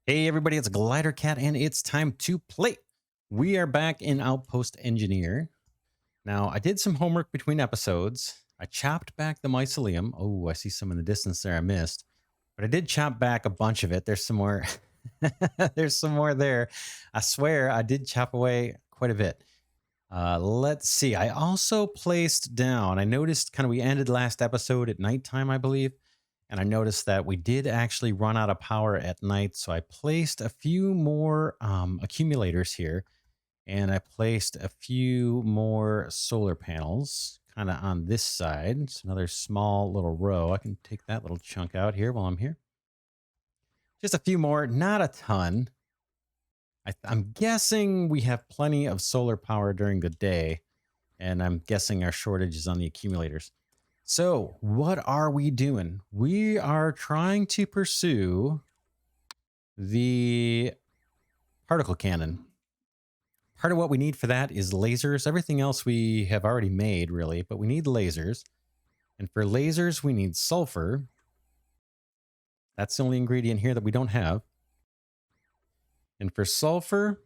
Hey everybody, it's Glidercat and it's time to play. We are back in Outpost Engineer. Now, I did some homework between episodes. I chopped back the mycelium. Oh, I see some in the distance there I missed. But I did chop back a bunch of it. There's some more. There's some more there. I swear I did chop away quite a bit. Let's see. I also placed down, I noticed kind of we ended last episode at nighttime, I believe. And I noticed that we did actually run out of power at night. So I placed a few more accumulators here. And I placed a few more solar panels kind of on this side. It's another small little row. I can take that little chunk out here while I'm here. Just a few more, not a ton. I'm guessing we have plenty of solar power during the day. And I'm guessing our shortage is on the accumulators. So, what are we doing? We are trying to pursue the particle cannon. Part of what we need for that is lasers. Everything else we have already made, really, but we need lasers. And for lasers, we need sulfur. That's the only ingredient here that we don't have. And for sulfur,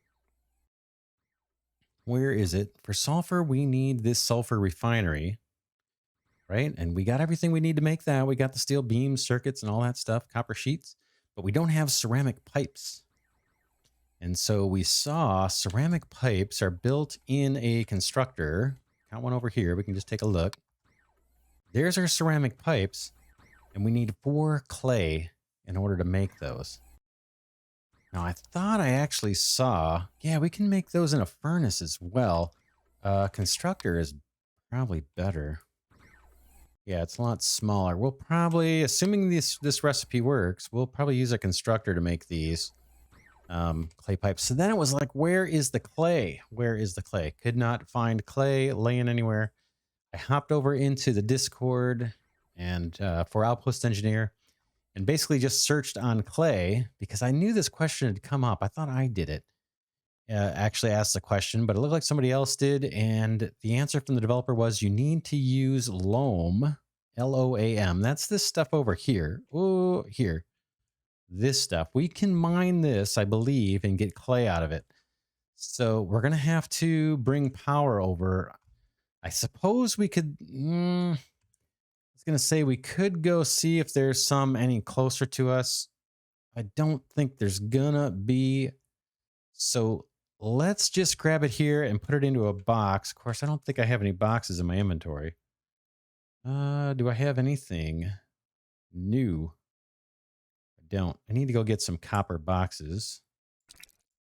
where is it? For sulfur, we need this sulfur refinery. Right? And we got everything we need to make that. We got the steel beams, circuits, and all that stuff, copper sheets, but we don't have ceramic pipes. And so we saw ceramic pipes are built in a constructor. Got one over here. We can just take a look. There's our ceramic pipes, and we need 4 clay in order to make those. Now, I thought I actually saw, yeah, we can make those in a furnace as well. Constructor is probably better. Yeah, it's a lot smaller. We'll probably, assuming this recipe works, we'll probably use a constructor to make these clay pipes. So then it was like, where is the clay? Where is the clay? Could not find clay laying anywhere. I hopped over into the Discord and for Outpost Engineer and basically just searched on clay because I knew this question had come up. I thought I did it. Actually asked the question, but it looked like somebody else did. And the answer from the developer was you need to use loam, Loam. That's this stuff over here. Oh, here. This stuff. We can mine this, I believe, and get clay out of it. So we're going to have to bring power over. I suppose we could... I was going to say we could go see if there's some any closer to us. I don't think there's going to be... So let's just grab it here and put it into a box. Of course, I don't think I have any boxes in my inventory. Do I have anything new? I don't. I need to go get some copper boxes.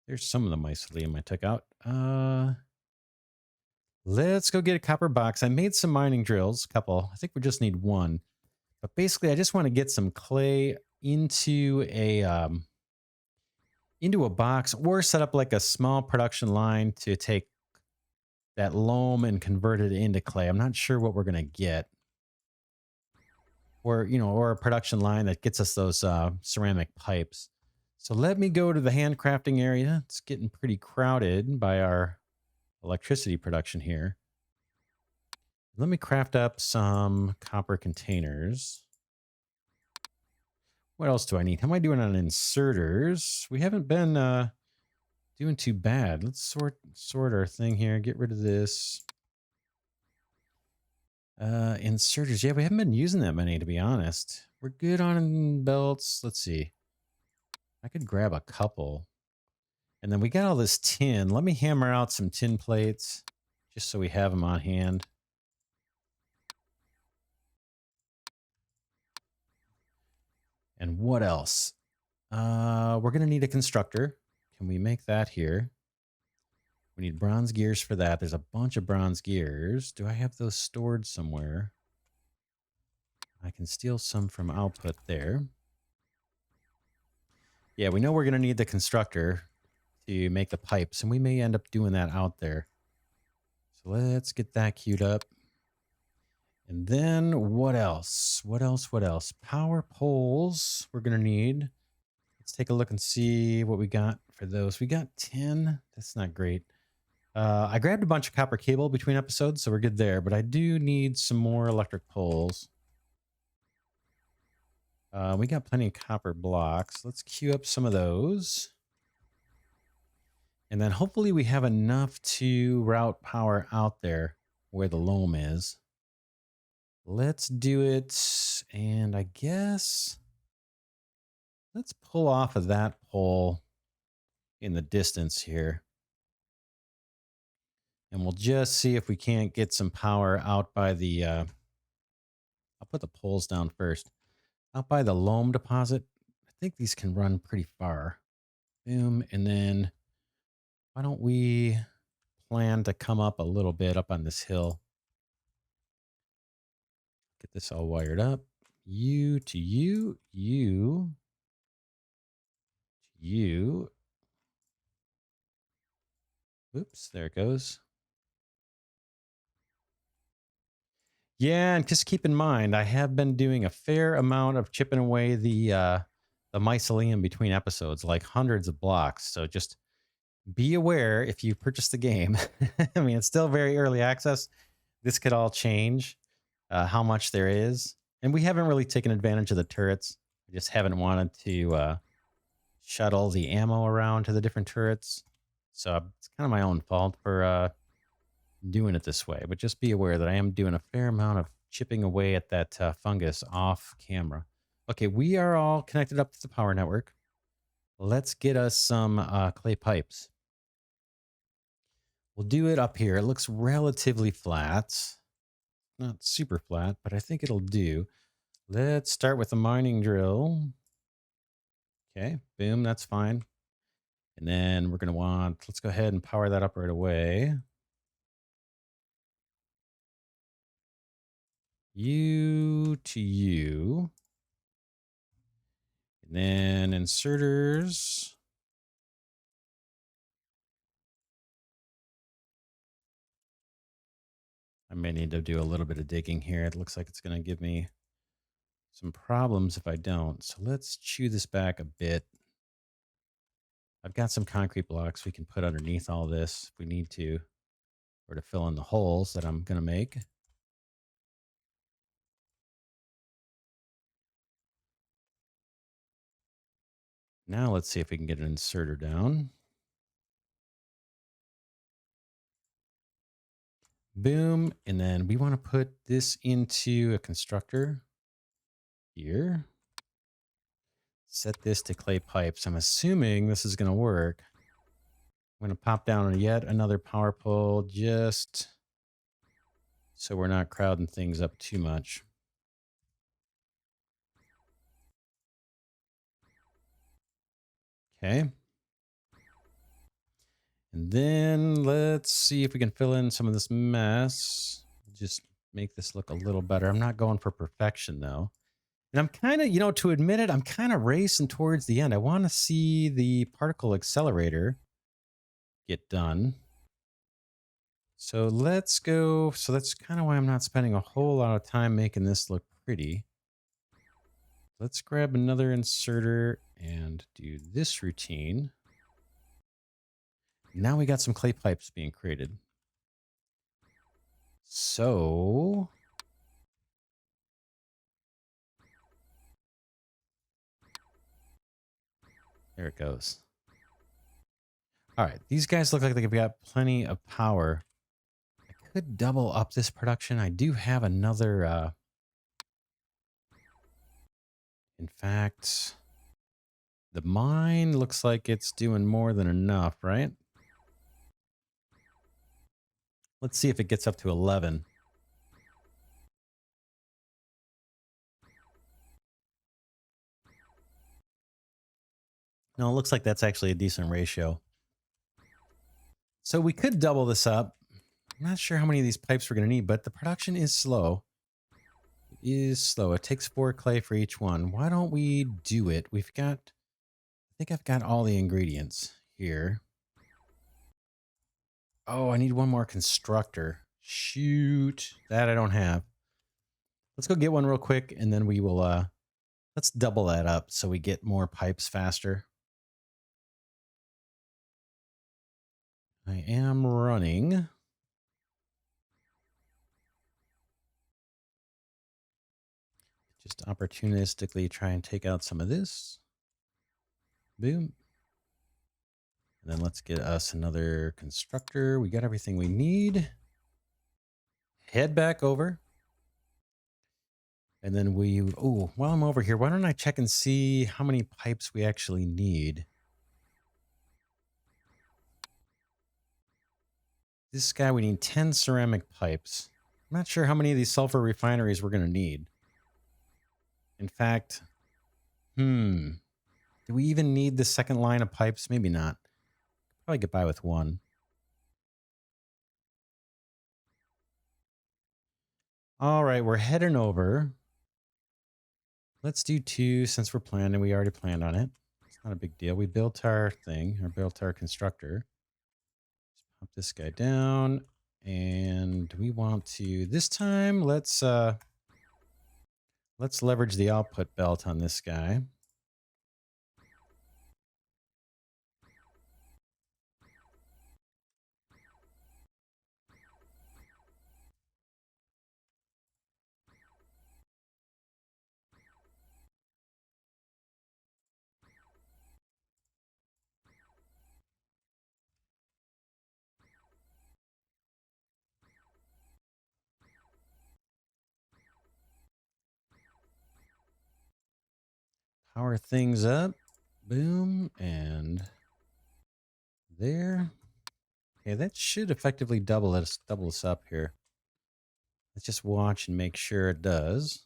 There's some of the mycelium I took out. Let's go get a copper box. I made some mining drills, a couple. I think we just need one. But basically, I just want to get some clay into a box or set up like a small production line to take that loam and convert it into clay. I'm not sure what we're going to get. Or, or a production line that gets us those ceramic pipes. So let me go to the handcrafting area. It's getting pretty crowded by our electricity production here. Let me craft up some copper containers. What else do I need? How am I doing on inserters? We haven't been doing too bad. Let's sort our thing here. Get rid of this. Inserters. Yeah, we haven't been using that many, to be honest. We're good on belts. Let's see. I could grab a couple. And then we got all this tin. Let me hammer out some tin plates just so we have them on hand. And what else? We're going to need a constructor. Can we make that here? We need bronze gears for that. There's a bunch of bronze gears. Do I have those stored somewhere? I can steal some from output there. Yeah, we know we're going to need the constructor to make the pipes, and we may end up doing that out there. So let's get that queued up. And then what else? What else? Power poles we're going to need. Let's take a look and see what we got for those. We got 10. That's not great. I grabbed a bunch of copper cable between episodes, so we're good there. But I do need some more electric poles. We got plenty of copper blocks. Let's queue up some of those. And then hopefully we have enough to route power out there where the loam is. Let's do it. And I guess let's pull off of that pole in the distance here. And we'll just see if we can't get some power out by the, I'll put the poles down first. Out by the loam deposit. I think these can run pretty far. Boom. And then why don't we plan to come up a little bit up on this hill? Get this all wired up. You to you, you to you. Oops, there it goes. Yeah, and just keep in mind, I have been doing a fair amount of chipping away the mycelium between episodes, like hundreds of blocks. So just be aware if you purchase the game. I mean, it's still very early access. This could all change how much there is. And we haven't really taken advantage of the turrets. We just haven't wanted to shuttle the ammo around to the different turrets. So it's kind of my own fault for doing it this way. But just be aware that I am doing a fair amount of chipping away at that fungus off camera. Okay, we are all connected up to the power network. Let's get us some clay pipes. We'll do it up here. It looks relatively flat. Not super flat, but I think it'll do. Let's start with the mining drill. Okay, boom, that's fine. And then we're going to want, let's go ahead and power that up right away. You to you. And then inserters. I may need to do a little bit of digging here. It looks like it's going to give me some problems if I don't. So let's chew this back a bit. I've got some concrete blocks we can put underneath all this if we need to, or to fill in the holes that I'm going to make. Now let's see if we can get an inserter down. Boom. And then we want to put this into a constructor here. Set this to clay pipes. I'm assuming this is going to work. I'm going to pop down on yet another power pole just so we're not crowding things up too much. Okay. And then let's see if we can fill in some of this mess. Just make this look a little better. I'm not going for perfection though. And I'm kind of, you know, to admit it, I'm kind of racing towards the end. I want to see the Particle Accelerator get done. So let's go. So that's kind of why I'm not spending a whole lot of time making this look pretty. Let's grab another inserter and do this routine. Now we got some clay pipes being created. So there it goes. All right, these guys look like they've got plenty of power. I could double up this production. I do have another, in fact, the mine looks like it's doing more than enough, right? Let's see if it gets up to 11. No, it looks like that's actually a decent ratio. So we could double this up. I'm not sure how many of these pipes we're going to need, but the production is slow. It is slow. It takes 4 clay for each one. Why don't we do it? We've got, I think I've got all the ingredients here. Oh, I need one more constructor. Shoot. That I don't have. Let's go get one real quick, and then we will, let's double that up so we get more pipes faster. I am running. Just opportunistically try and take out some of this. Boom. And then let's get us another constructor. We got everything we need. Head back over. And then while I'm over here, why don't I check and see how many pipes we actually need? This guy, we need 10 ceramic pipes. I'm not sure how many of these sulfur refineries we're going to need. In fact, do we even need the second line of pipes? Maybe not. Probably get by with one. All right, we're heading over. Let's do 2 since we're planning. We already planned on it. It's not a big deal. We built our thing, or built our constructor. Let's pop this guy down. And we want to, this time, let's leverage the output belt on this guy. Power things up. Boom. And there. Okay, that should effectively double us up here. Let's just watch and make sure it does.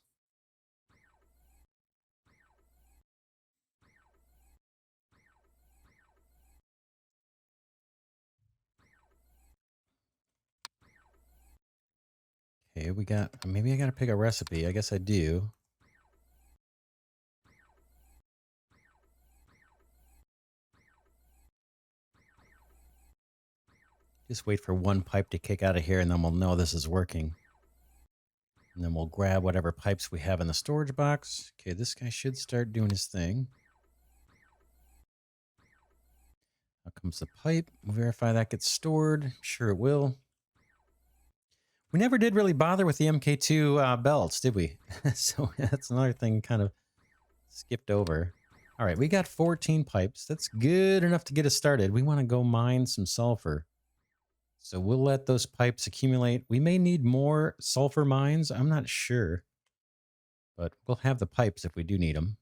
Okay, we got, maybe I gotta pick a recipe. I guess I do. Just wait for one pipe to kick out of here and then we'll know this is working. And then we'll grab whatever pipes we have in the storage box. Okay, this guy should start doing his thing. Out comes the pipe. We'll verify that gets stored. I'm sure it will. We never did really bother with the MK2 belts, did we? So that's another thing kind of skipped over. All right, we got 14 pipes. That's good enough to get us started. We want to go mine some sulfur. So we'll let those pipes accumulate. We may need more sulfur mines. I'm not sure. But we'll have the pipes if we do need them.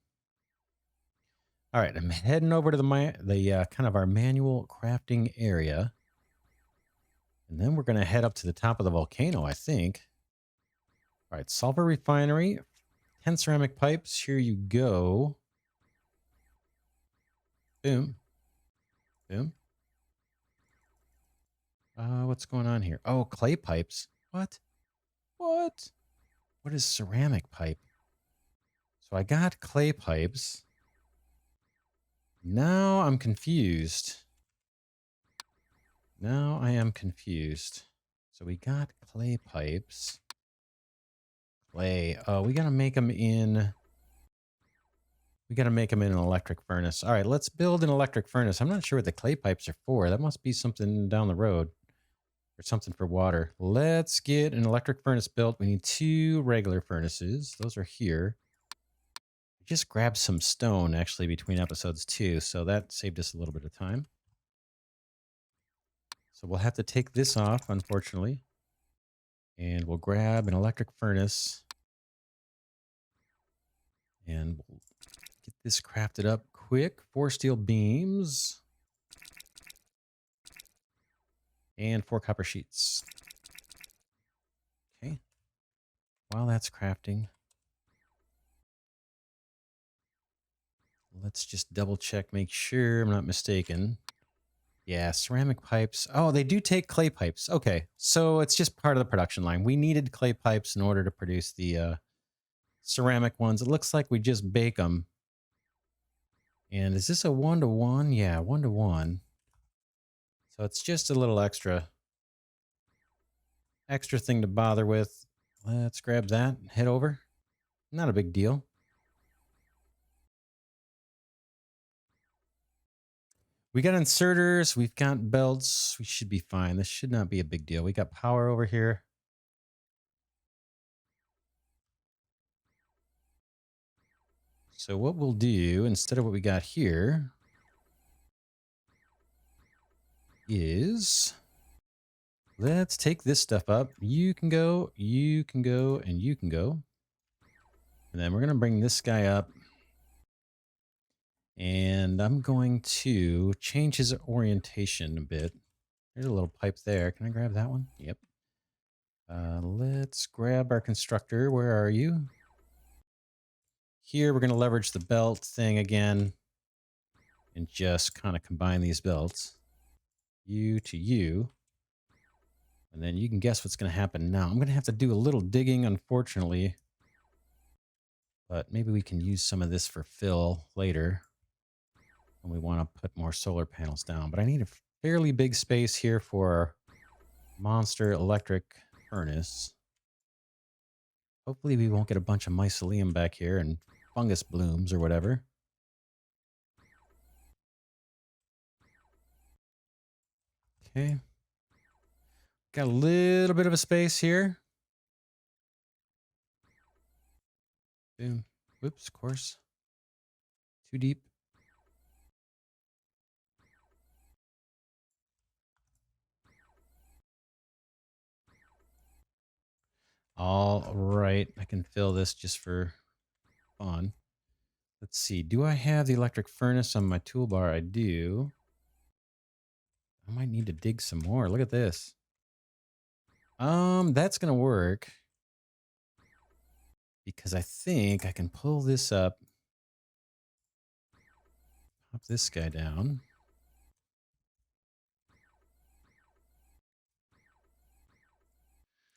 All right, I'm heading over to the kind of our manual crafting area. And then we're going to head up to the top of the volcano, I think. All right, sulfur refinery. 10 ceramic pipes. Here you go. Boom. Boom. What's going on here? Oh, clay pipes. What? What? What is ceramic pipe? So I got clay pipes. Now I'm confused. Now I am confused. So we got clay pipes. Clay. Oh, we gotta make them in... We gotta make them in an electric furnace. All right, let's build an electric furnace. I'm not sure what the clay pipes are for. That must be something down the road. Or something for water. Let's get an electric furnace built. We need 2 regular furnaces. Those are here. We just grabbed some stone, actually, between episodes too, so that saved us a little bit of time. So we'll have to take this off, unfortunately. And we'll grab an electric furnace. And we'll get this crafted up quick. 4 steel beams. And 4 copper sheets. Okay. While that's crafting, let's just double check, make sure I'm not mistaken. Yeah, ceramic pipes. Oh, they do take clay pipes. Okay, so it's just part of the production line. We needed clay pipes in order to produce the ceramic ones. It looks like we just bake them. And is this a 1-to-1? Yeah, 1-to-1. So it's just a little extra thing to bother with. Let's grab that and head over. Not a big deal. We got inserters. We've got belts. We should be fine. This should not be a big deal. We got power over here. So what we'll do instead of what we got here is let's take this stuff up. You can go, you can go, and you can go. And then we're going to bring this guy up. And I'm going to change his orientation a bit. There's a little pipe there. Can I grab that one? Yep. Let's grab our constructor. Where are you? Here, we're going to leverage the belt thing again and just kind of combine these belts. You to you. And then you can guess what's going to happen now. I'm going to have to do a little digging, unfortunately. But maybe we can use some of this for fill later when we want to put more solar panels down. But I need a fairly big space here for monster electric furnace. Hopefully we won't get a bunch of mycelium back here and fungus blooms or whatever. Okay. Got a little bit of a space here. Boom. Whoops, of course. Too deep. All right. I can fill this just for fun. Let's see. Do I have the electric furnace on my toolbar? I do. I might need to dig some more. Look at this. That's going to work. Because I think I can pull this up. Pop this guy down.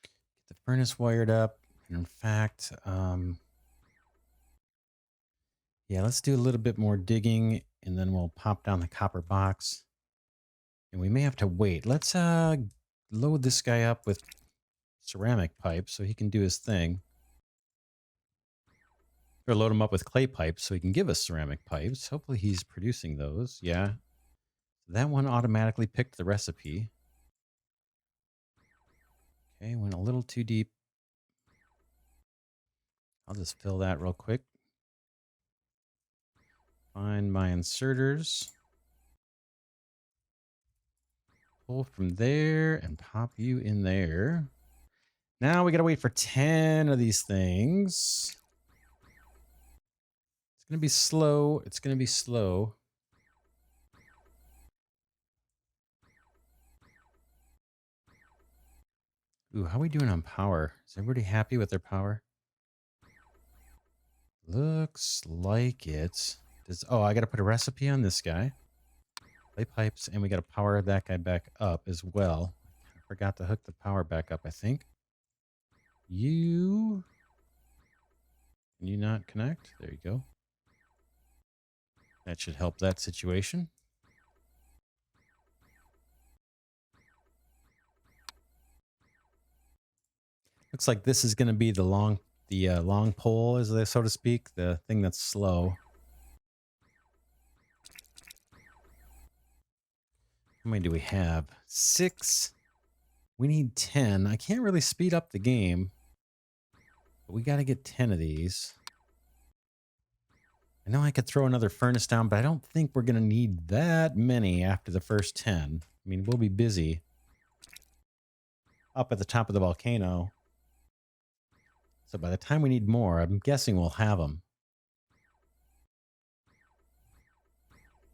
Get the furnace wired up. And in fact, yeah, let's do a little bit more digging and then we'll pop down the copper box. And we may have to wait. Let's load this guy up with ceramic pipes so he can do his thing. Or load him up with clay pipes so he can give us ceramic pipes. Hopefully he's producing those. Yeah. That one automatically picked the recipe. Okay, went a little too deep. I'll just fill that real quick. Find my inserters. Pull from there and pop you in there. Now we gotta wait for 10 of these things. It's gonna be slow. It's gonna be slow. Ooh, how are we doing on power? Is everybody happy with their power? Looks like it. Oh, I gotta put a recipe on this guy. Clay pipes, and we gotta power that guy back up as well. I forgot to hook the power back up, I think. Can you not connect? There you go. That should help that situation. Looks like this is going to be the long pole, as they so to speak, the thing that's slow. How many do we have? 6. We need 10. I can't really speed up the game, but we got to get 10 of these. I know I could throw another furnace down, but I don't think we're going to need that many after the first 10. I mean, we'll be busy up at the top of the volcano. So by the time we need more, I'm guessing we'll have them.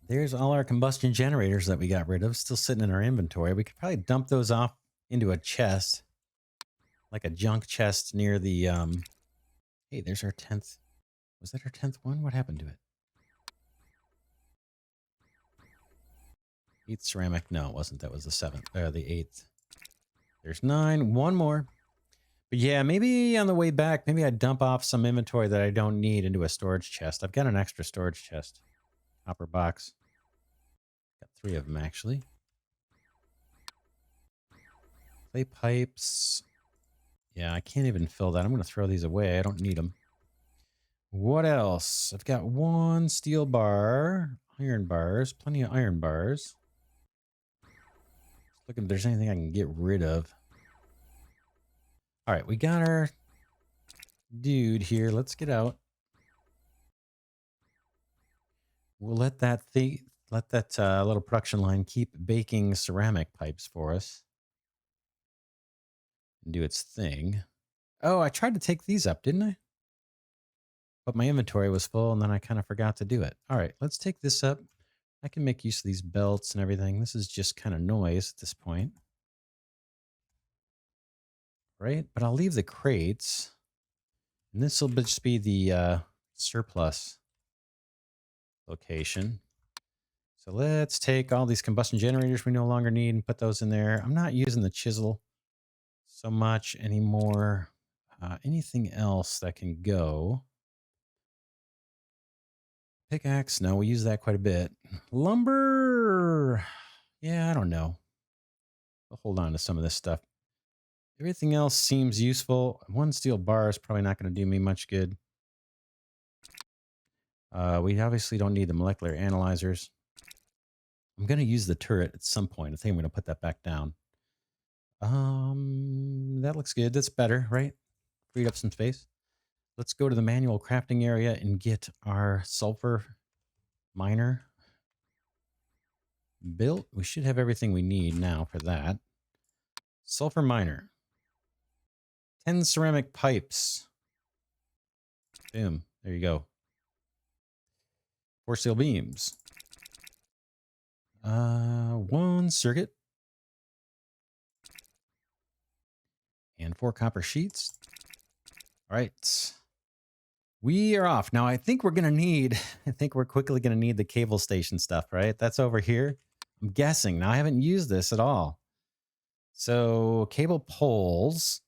There's all our combustion generators that we got rid of, still sitting in our inventory. We could probably dump those off into a chest, like a junk chest near the, hey, there's our 10th. Was that our 10th one? What happened to it? 8th ceramic. No, it wasn't. That was the 7th, the 8th. There's 9. One more. But yeah, maybe on the way back, maybe I dump off some inventory that I don't need into a storage chest. I've got an extra storage chest. Copper box. Got 3 of them, actually. Clay pipes. Yeah, I can't even fill that. I'm going to throw these away. I don't need them. What else? I've got 1 steel bar. Iron bars. Plenty of iron bars. Look if there's anything I can get rid of. All right, we got our dude here. Let's get out. We'll let that little production line keep baking ceramic pipes for us and do its thing. Oh, I tried to take these up, didn't I? But my inventory was full, and then I kind of forgot to do it. All right, let's take this up. I can make use of these belts and everything. This is just kind of noise at this point. Right? But I'll leave the crates. And this will just be the surplus location. So let's take all these combustion generators we no longer need and put those in there. I'm not using the chisel so much anymore. Anything else that can go? Pickaxe, no, we use that quite a bit. Lumber, yeah, I don't know. I'll hold on to some of this stuff. Everything else seems useful. One steel bar is probably not going to do me much good. We obviously don't need the molecular analyzers. I'm going to use the turret at some point. I think I'm going to put that back down. That looks good. That's better, right? Freed up some space. Let's go to the manual crafting area and get our sulfur miner built. We should have everything we need now for that. Sulfur miner. 10 ceramic pipes. Boom. There you go. 4 steel beams. 1 circuit. And 4 copper sheets. All right. We are off. Now, I think we're quickly going to need the cable station stuff, right? That's over here. I'm guessing. Now, I haven't used this at all. So, cable poles.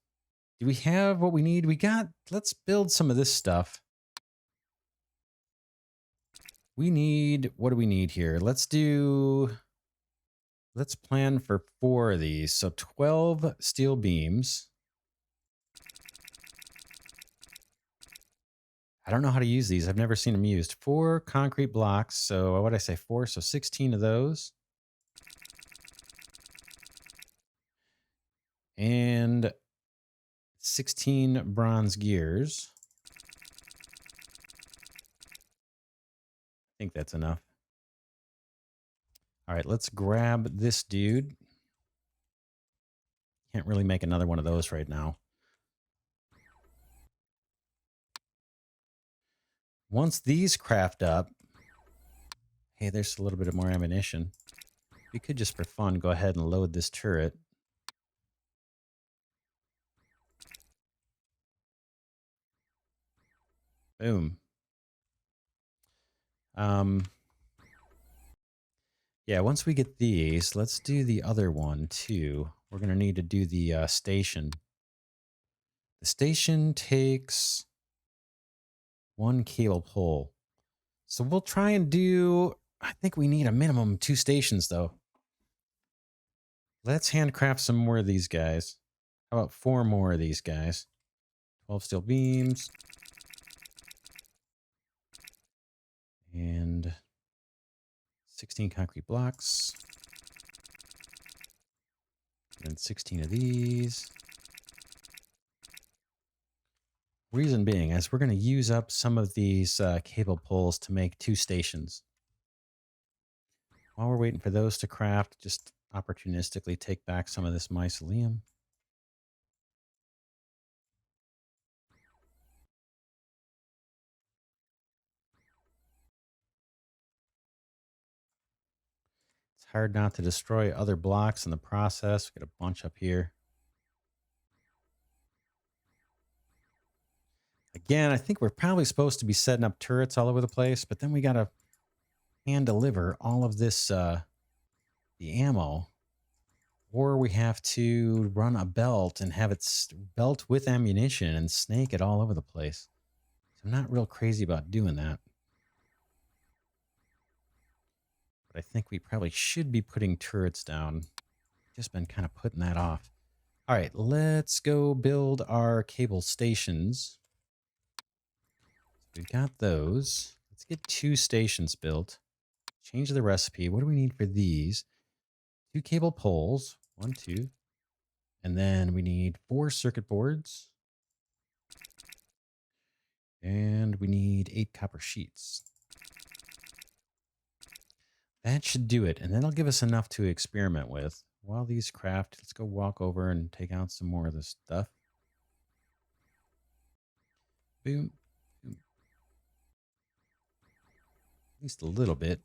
Do we have what we need? Let's build some of this stuff. What do we need here? Let's plan for 4 of these. So 12 steel beams. I don't know how to use these. I've never seen them used. 4 concrete blocks. So what did I say? 4. So 16 of those. And 16 bronze gears. I think that's enough. All right, let's grab this dude. Can't really make another one of those right now. Once these craft up, hey, there's a little bit of more ammunition. We could just for fun go ahead and load this turret. Boom. Yeah, once we get these, let's do the other one too. We're going to need to do the station. The station takes 1 cable pole. So we'll try and do, I think we need a minimum 2 stations though. Let's handcraft some more of these guys. How about 4 more of these guys? 12 steel beams. And 16 concrete blocks. And 16 of these. Reason being, as we're going to use up some of these cable poles to make 2 stations. While we're waiting for those to craft, just opportunistically take back some of this mycelium. It's hard not to destroy other blocks in the process. We got a bunch up here. Again, I think we're probably supposed to be setting up turrets all over the place, but then we got to hand deliver all of this, the ammo. Or we have to run a belt and have it belt with ammunition and snake it all over the place. So I'm not real crazy about doing that. But I think we probably should be putting turrets down. Just been kind of putting that off. All right, let's go build our cable stations. We've got those. Let's get 2 stations built. Change the recipe. What do we need for these? 2 cable poles. 1, 2. And then we need 4 circuit boards. And we need 8 copper sheets. That should do it. And that'll give us enough to experiment with. While these craft, let's go walk over and take out some more of this stuff. Boom. Boom. At least a little bit.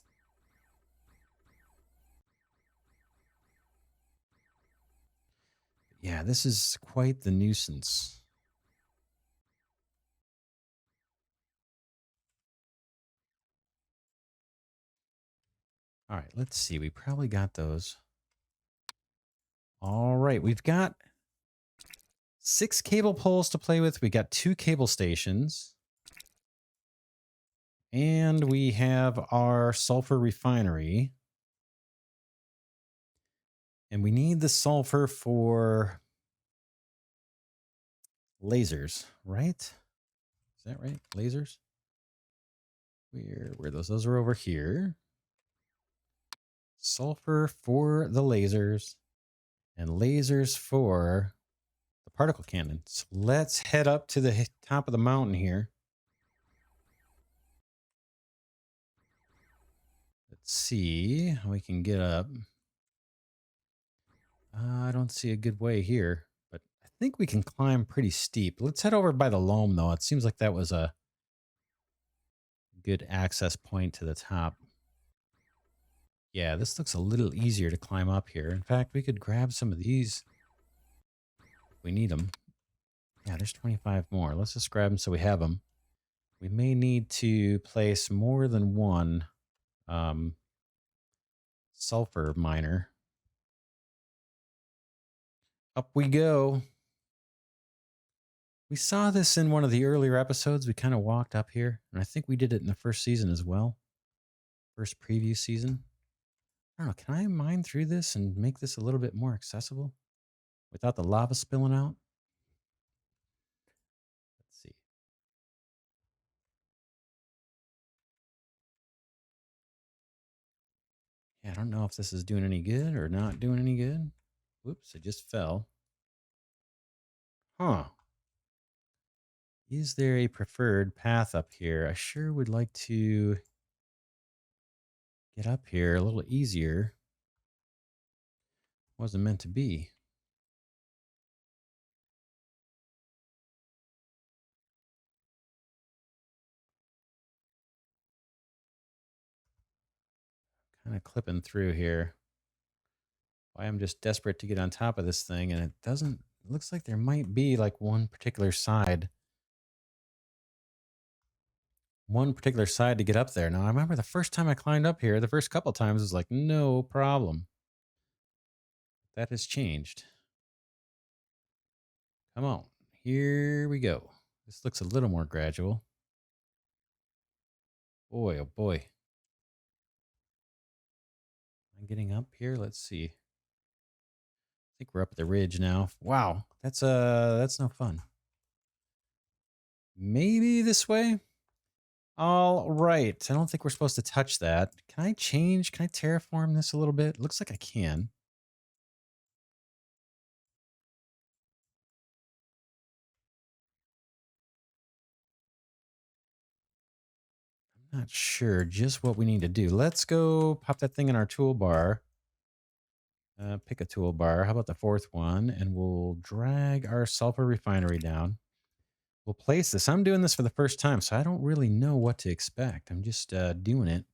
Yeah, this is quite the nuisance. All right, let's see. We probably got those. All right, we've got 6 cable poles to play with. We got 2 cable stations. And we have our sulfur refinery. And we need the sulfur for lasers, right? Is that right? Lasers? Where are those? Those are over here. Sulfur for the lasers and lasers for the particle cannons. Let's head up to the top of the mountain here. Let's see how we can get up. I don't see a good way here, but I think we can climb pretty steep. Let's head over by the loam, though. It seems like that was a good access point to the top. Yeah, this looks a little easier to climb up here. In fact, we could grab some of these if we need them. Yeah, there's 25 more. Let's just grab them so we have them. We may need to place more than one sulfur miner. Up we go. We saw this in one of the earlier episodes. We kind of walked up here, and I think we did it in the first season as well. First preview season. I don't know. Can I mine through this and make this a little bit more accessible without the lava spilling out? Let's see. Yeah, I don't know if this is doing any good or not doing any good. Whoops, it just fell. Huh. Is there a preferred path up here? I sure would like to get up here a little easier. Wasn't meant to be. Kind of clipping through here. Why I'm just desperate to get on top of this thing, and it doesn't. It looks like there might be like one particular side to get up there. Now, I remember the first time I climbed up here, the first couple times, it was like, no problem. That has changed. Come on. Here we go. This looks a little more gradual. Boy, oh boy. I'm getting up here. Let's see. I think we're up at the ridge now. Wow. That's no fun. Maybe this way? All right. I don't think we're supposed to touch that. Can I change? Can I terraform this a little bit? Looks like I can. I'm not sure just what we need to do. Let's go pop that thing in our toolbar. Pick a toolbar. How about the 4th one? And we'll drag our sulfur refinery down. We'll place this. I'm doing this for the first time, so I don't really know what to expect. I'm just doing it.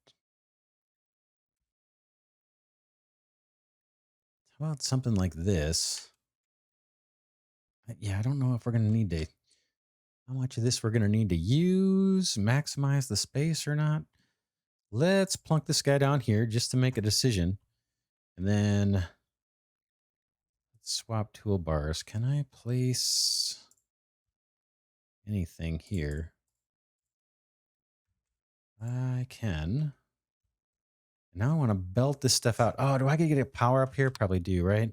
How about something like this? Yeah, I don't know if we're going to need to, how much of this we're going to need to use, maximize the space or not. Let's plunk this guy down here just to make a decision. And then let's swap toolbars. Can I place anything here? I can. Now I want to belt this stuff out. Oh, do I get a power up here? Probably do, right?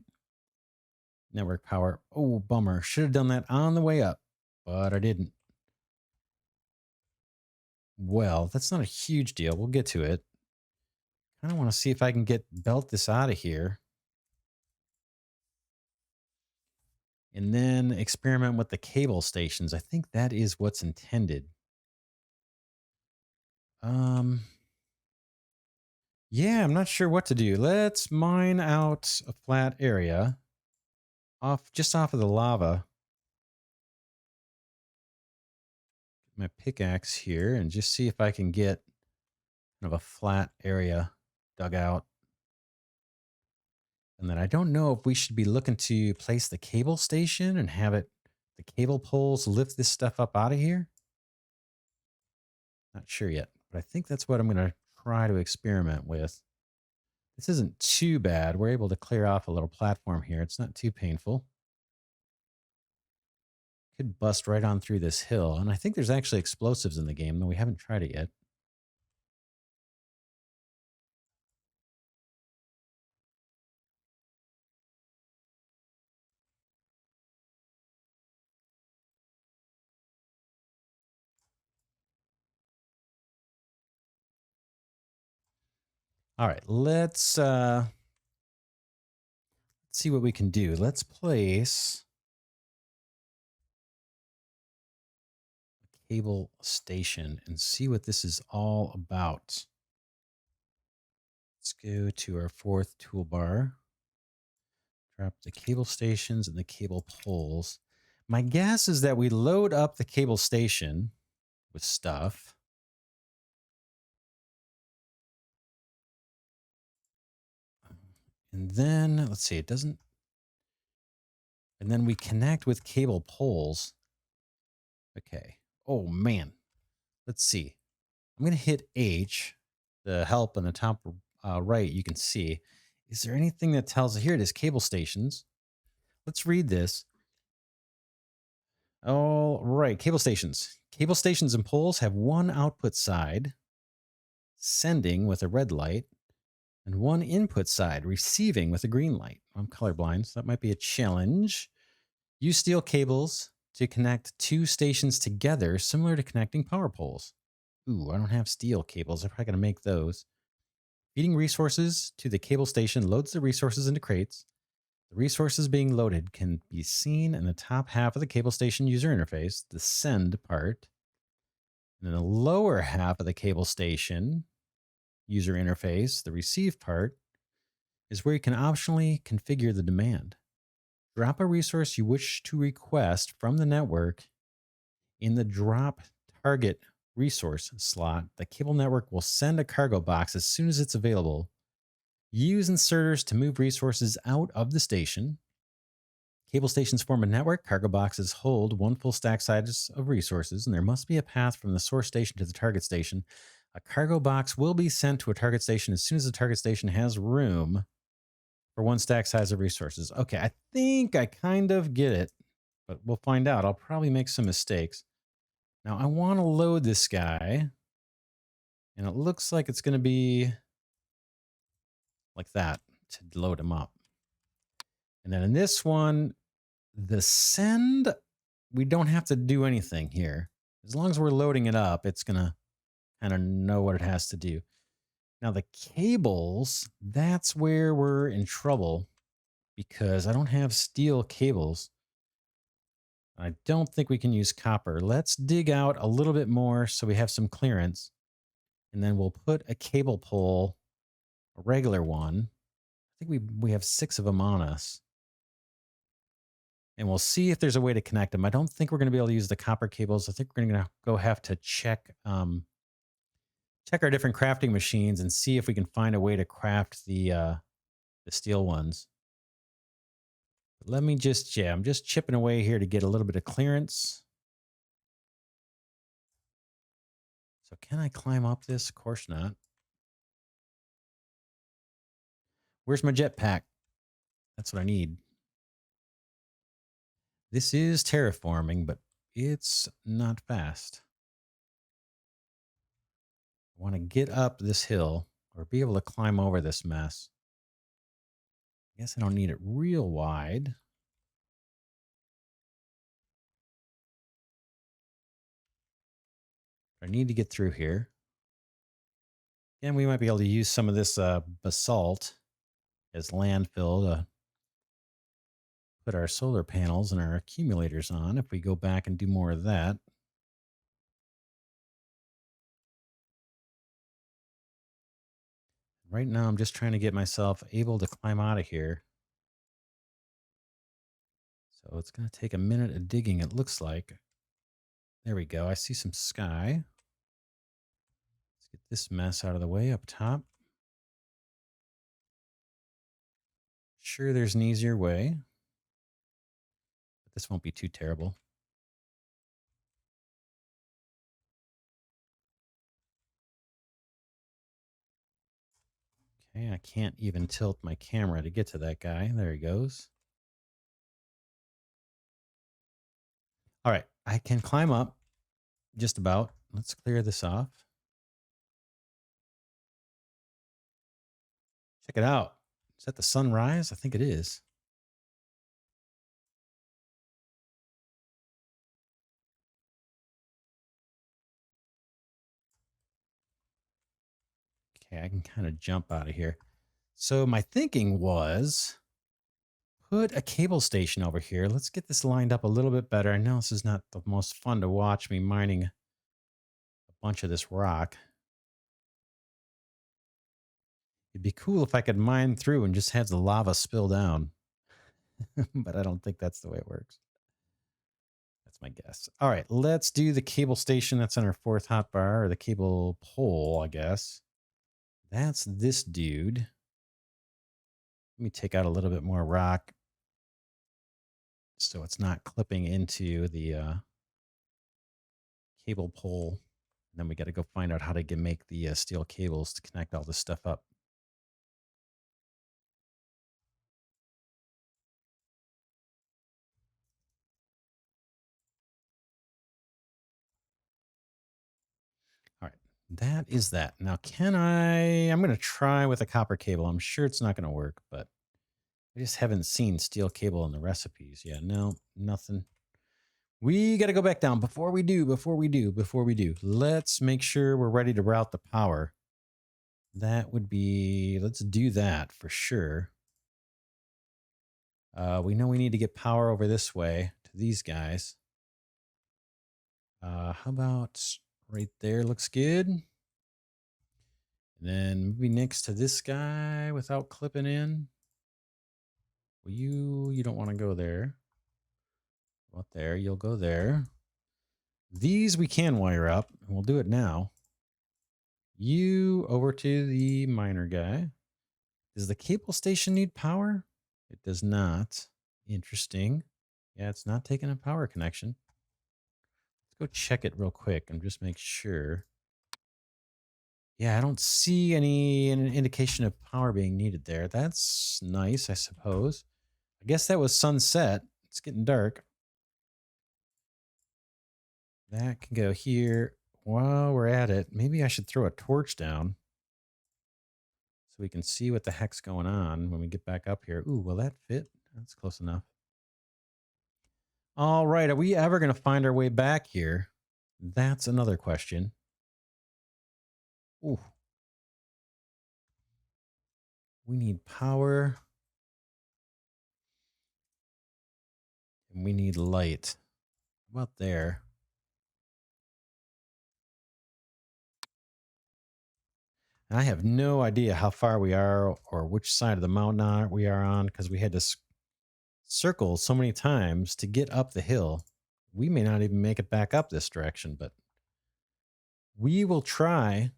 Network power. Oh, bummer. Should have done that on the way up, but I didn't. Well, that's not a huge deal. We'll get to it. I want to see if I can belt this out of here. And then experiment with the cable stations. I think that is what's intended. Yeah, I'm not sure what to do. Let's mine out a flat area just off of the lava. My pickaxe here and just see if I can get kind of a flat area dug out. And then I don't know if we should be looking to place the cable station and have the cable poles lift this stuff up out of here. Not sure yet, but I think that's what I'm going to try to experiment with. This isn't too bad. We're able to clear off a little platform here. It's not too painful. Could bust right on through this hill. And I think there's actually explosives in the game, though we haven't tried it yet. All right, let's see what we can do. Let's place a cable station and see what this is all about. Let's go to our fourth toolbar. Drop the cable stations and the cable poles. My guess is that we load up the cable station with stuff. And then, let's see, it doesn't. And then we connect with cable poles. Okay. Oh, man. Let's see. I'm going to hit H, the help in the top right, you can see. Is there anything that tells, here it is, cable stations. Let's read this. All right, cable stations. Cable stations and poles have one output side, sending with a red light, and one input side, receiving with a green light. I'm colorblind, so that might be a challenge. Use steel cables to connect two stations together, similar to connecting power poles. Ooh, I don't have steel cables. I'm probably going to make those. Feeding resources to the cable station loads the resources into crates. The resources being loaded can be seen in the top half of the cable station user interface, the send part. And in the lower half of the cable station user interface, the receive part, is where you can optionally configure the demand. Drop a resource you wish to request from the network in the drop target resource slot. The cable network will send a cargo box as soon as it's available. Use inserters to move resources out of the station. Cable stations form a network. Cargo boxes hold one full stack size of resources, and there must be a path from the source station to the target station. A cargo box will be sent to a target station as soon as the target station has room for one stack size of resources. Okay, I think I kind of get it, but we'll find out. I'll probably make some mistakes. Now, I want to load this guy, and it looks like it's going to be like that to load him up. And then in this one, the send, we don't have to do anything here. As long as we're loading it up, it's going to kind of know what it has to do. Now, the cables, that's where we're in trouble because I don't have steel cables. I don't think we can use copper. Let's dig out a little bit more so we have some clearance. And then we'll put a cable pole, a regular one. I think we have 6 of them on us. And we'll see if there's a way to connect them. I don't think we're going to be able to use the copper cables. I think we're going to go have to check our different crafting machines and see if we can find a way to craft the steel ones. But let me just, I'm just chipping away here to get a little bit of clearance. So can I climb up this? Of course not. Where's my jetpack? That's what I need. This is terraforming, but it's not fast. I want to get up this hill or be able to climb over this mess. I guess I don't need it real wide. I need to get through here. And we might be able to use some of this basalt as landfill to put our solar panels and our accumulators on if we go back and do more of that. Right now, I'm just trying to get myself able to climb out of here. So it's going to take a minute of digging, it looks like. There we go. I see some sky. Let's get this mess out of the way up top. Sure, there's an easier way, but this won't be too terrible. Okay, I can't even tilt my camera to get to that guy. There he goes. All right, I can climb up just about. Let's clear this off. Check it out. Is that the sunrise? I think it is. Okay, I can kind of jump out of here. So my thinking was put a cable station over here. Let's get this lined up a little bit better. I know this is not the most fun to watch me mining a bunch of this rock. It'd be cool if I could mine through and just have the lava spill down. But I don't think that's the way it works. That's my guess. All right, let's do the cable station that's on our fourth hotbar, or the cable pole, I guess. That's this dude. Let me take out a little bit more rock so it's not clipping into the cable pole. And then we got to go find out how to make the steel cables to connect all this stuff up. All right, that is that. Now, I'm going to try with a copper cable. I'm sure it's not going to work, but I just haven't seen steel cable in the recipes. Yeah, no, nothing. We got to go back down. Before we do, let's make sure we're ready to route the power. That would be, let's do that for sure. We know we need to get power over this way to these guys. How about right there? Looks good. And then maybe next to this guy without clipping in. Well, you don't want to go there. What there? You'll go there. These we can wire up, and we'll do it now. You over to the miner guy. Does the cable station need power? It does not. Interesting. Yeah, it's not taking a power connection. Let's go check it real quick and just make sure. Yeah, I don't see any indication of power being needed there. That's nice, I suppose. I guess that was sunset. It's getting dark. That can go here. While we're at it, maybe I should throw a torch down so we can see what the heck's going on when we get back up here. Ooh, will that fit? That's close enough. All right, are we ever going to find our way back here? That's another question. Ooh. We need power. And we need light. How about there? And I have no idea how far we are or which side of the mountain we are on, because we had to circle so many times to get up the hill. We may not even make it back up this direction, but we will try.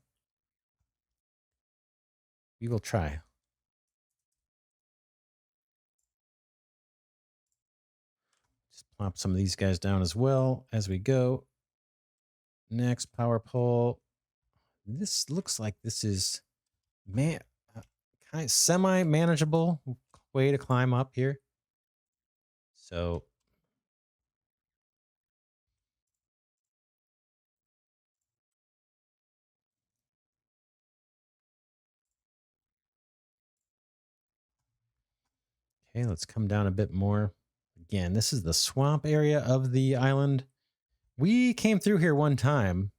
We will try. Just plop some of these guys down as well as we go. Next power pole. This looks like this is kind of semi-manageable way to climb up here. So okay, let's come down a bit more. Again, this is the swamp area of the island. We came through here one time,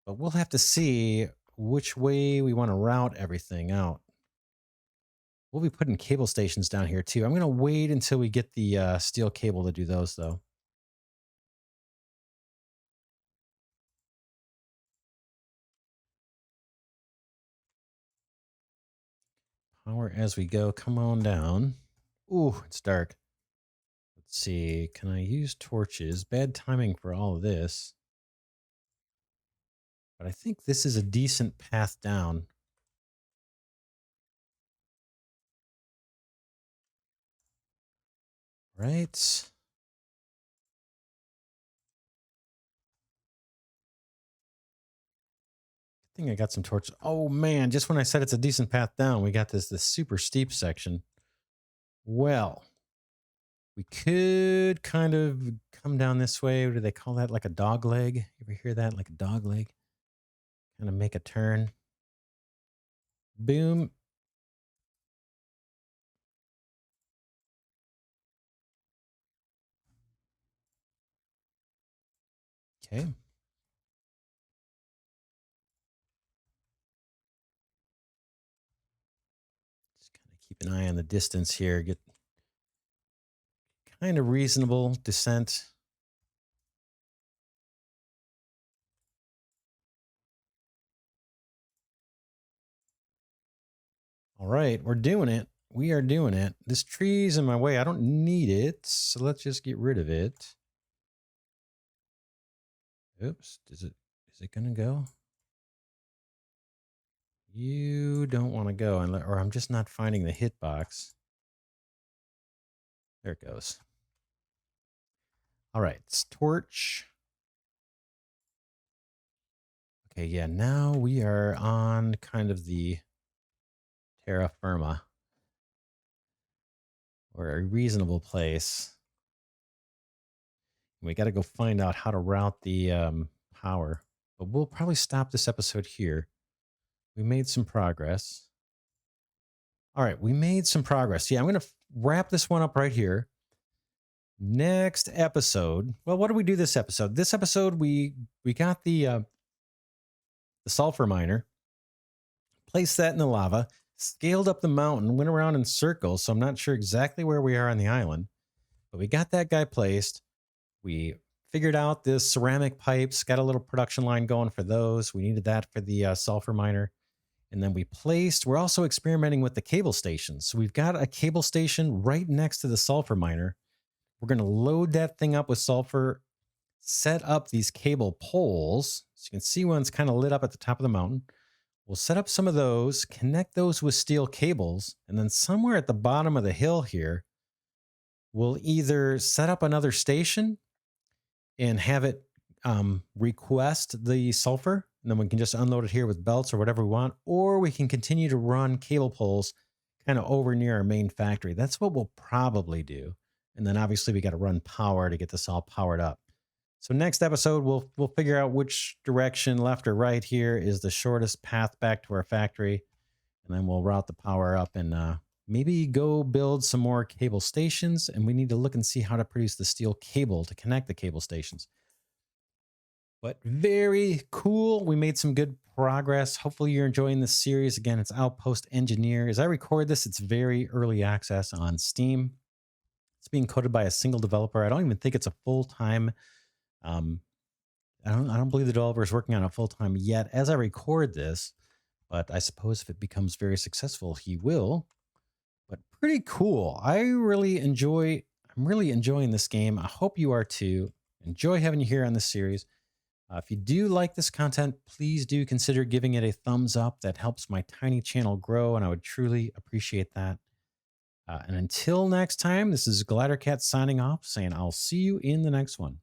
but we'll have to see which way we want to route everything out. We'll be putting cable stations down here too. I'm going to wait until we get the steel cable to do those, though. Power as we go. Come on down. Ooh, it's dark. Let's see. Can I use torches? Bad timing for all of this. But I think this is a decent path down. Right. I think I got some torches. Oh man, just when I said it's a decent path down, we got this super steep section. Well, we could kind of come down this way. What do they call that? Like a dog leg? You ever hear that? Like a dog leg? Kind of make a turn. Boom. Okay. Just kind of keep an eye on the distance here. Get kind of reasonable descent. All right, we're doing it. We are doing it. This tree's in my way. I don't need it, so let's just get rid of it. Oops, is it gonna go? You don't want to go, or I'm just not finding the hitbox. There it goes. All right, it's torch. Okay, yeah, now we are on kind of the terra firma, or a reasonable place. We got to go find out how to route the power, but we'll probably stop this episode here. We made some progress. All right, we made some progress. Yeah, I'm going to wrap this one up right here. Next episode. Well, what did we do this episode? This episode, we got the sulfur miner, placed that in the lava, scaled up the mountain, went around in circles. So I'm not sure exactly where we are on the island, but we got that guy placed. We figured out this ceramic pipes, got a little production line going for those. We needed that for the sulfur miner. And then we're also experimenting with the cable stations. So we've got a cable station right next to the sulfur miner. We're going to load that thing up with sulfur, set up these cable poles. So you can see one's kind of lit up at the top of the mountain. We'll set up some of those, connect those with steel cables, and then somewhere at the bottom of the hill here, we'll either set up another station and have it request the sulfur, and then we can just unload it here with belts or whatever we want, or we can continue to run cable poles kind of over near our main factory. That's what we'll probably do. And then obviously we got to run power to get this all powered up. So next episode, we'll figure out which direction, left or right here, is the shortest path back to our factory. And then we'll route the power up and maybe go build some more cable stations. And we need to look and see how to produce the steel cable to connect the cable stations. But very cool. We made some good progress. Hopefully you're enjoying this series. Again, it's Outpost Engineer. As I record this, it's very early access on Steam. It's being coded by a single developer. I don't even think it's a full-time. I don't believe the developer is working on it full-time yet as I record this, but I suppose if it becomes very successful, he will. But pretty cool. I'm really enjoying this game. I hope you are too. Enjoy having you here on this series. If you do like this content, please do consider giving it a thumbs up. That helps my tiny channel grow, and I would truly appreciate that. And until next time, this is Glidercat signing off, saying I'll see you in the next one.